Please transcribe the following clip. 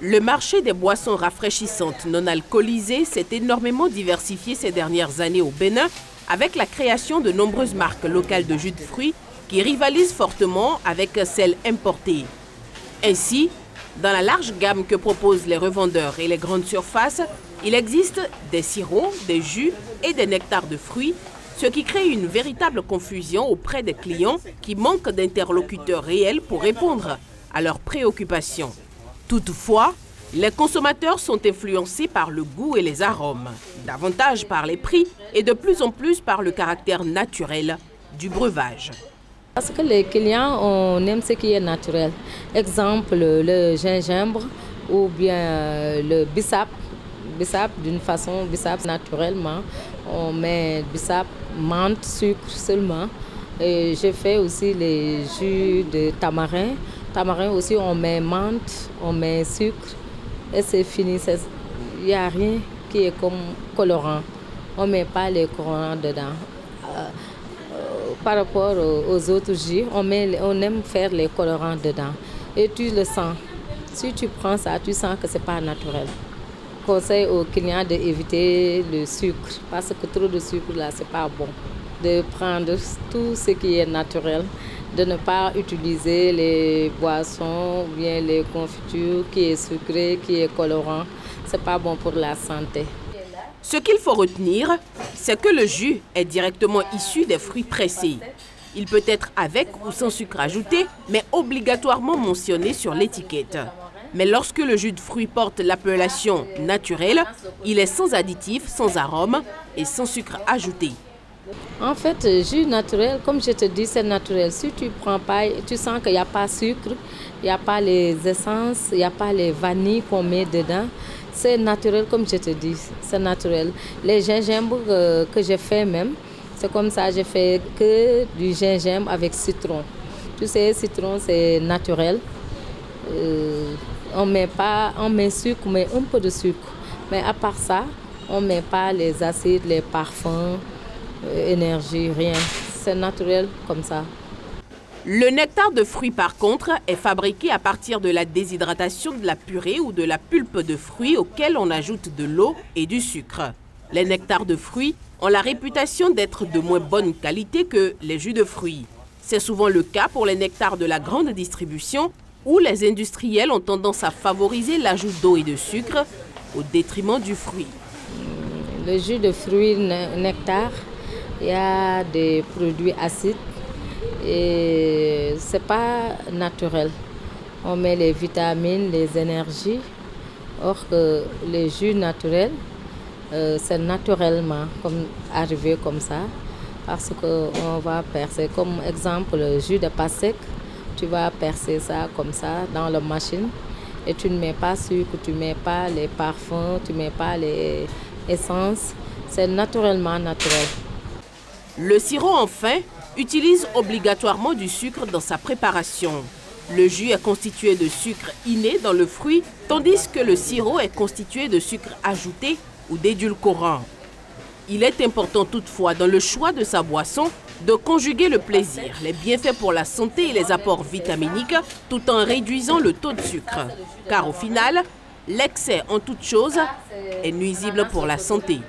Le marché des boissons rafraîchissantes non alcoolisées s'est énormément diversifié ces dernières années au Bénin avec la création de nombreuses marques locales de jus de fruits qui rivalisent fortement avec celles importées. Ainsi, dans la large gamme que proposent les revendeurs et les grandes surfaces, il existe des sirops, des jus et des nectars de fruits, ce qui crée une véritable confusion auprès des clients qui manquent d'interlocuteurs réels pour répondre à leurs préoccupations. Toutefois, les consommateurs sont influencés par le goût et les arômes, davantage par les prix et de plus en plus par le caractère naturel du breuvage. Parce que les clients, on aime ce qui est naturel. Exemple, le gingembre ou bien le bissap. Bissap, d'une façon, bissap naturellement. On met bissap, menthe, sucre seulement. Et je fais aussi les jus de tamarin. Tamarin aussi, on met menthe, on met sucre. Et c'est fini. Il n'y a rien qui est comme colorant. On ne met pas les colorants dedans. Par rapport aux autres jus, on aime faire les colorants dedans. Et tu le sens. Si tu prends ça, tu sens que ce n'est pas naturel. Je conseille aux clients d'éviter le sucre, parce que trop de sucre, là, ce n'est pas bon. De prendre tout ce qui est naturel, de ne pas utiliser les boissons ou bien les confitures qui est sucré, qui est colorant. Ce n'est pas bon pour la santé. Ce qu'il faut retenir, c'est que le jus est directement issu des fruits pressés. Il peut être avec ou sans sucre ajouté, mais obligatoirement mentionné sur l'étiquette. Mais lorsque le jus de fruits porte l'appellation naturelle, il est sans additifs, sans arôme et sans sucre ajouté. En fait, jus naturel, comme je te dis, c'est naturel. Si tu prends pas, tu sens qu'il n'y a pas de sucre, il n'y a pas les essences, il n'y a pas les vanilles qu'on met dedans. C'est naturel, comme je te dis, c'est naturel. Les gingembre que je fais même, c'est comme ça, je fais que du gingembre avec citron. Tu sais, citron, c'est naturel. On met sucre, mais un peu de sucre. Mais à part ça, on ne met pas les acides, les parfums, énergie, rien. C'est naturel comme ça. Le nectar de fruits, par contre, est fabriqué à partir de la déshydratation de la purée ou de la pulpe de fruits auquel on ajoute de l'eau et du sucre. Les nectars de fruits ont la réputation d'être de moins bonne qualité que les jus de fruits. C'est souvent le cas pour les nectars de la grande distribution où les industriels ont tendance à favoriser l'ajout d'eau et de sucre au détriment du fruit. Le jus de fruits nectar, il y a des produits acides. Et ce n'est pas naturel. On met les vitamines, les énergies. Or que les jus naturels, c'est naturellement arrivé comme ça. Parce qu'on va percer, comme exemple, le jus de pasek, tu vas percer ça comme ça dans la machine. Et tu ne mets pas sucre, tu ne mets pas les parfums, tu ne mets pas les essences. C'est naturellement naturel. Le sirop, enfin, utilise obligatoirement du sucre dans sa préparation. Le jus est constitué de sucre inné dans le fruit, tandis que le sirop est constitué de sucre ajouté ou d'édulcorant. Il est important toutefois dans le choix de sa boisson de conjuguer le plaisir, les bienfaits pour la santé et les apports vitaminiques tout en réduisant le taux de sucre. Car au final, l'excès en toute chose est nuisible pour la santé.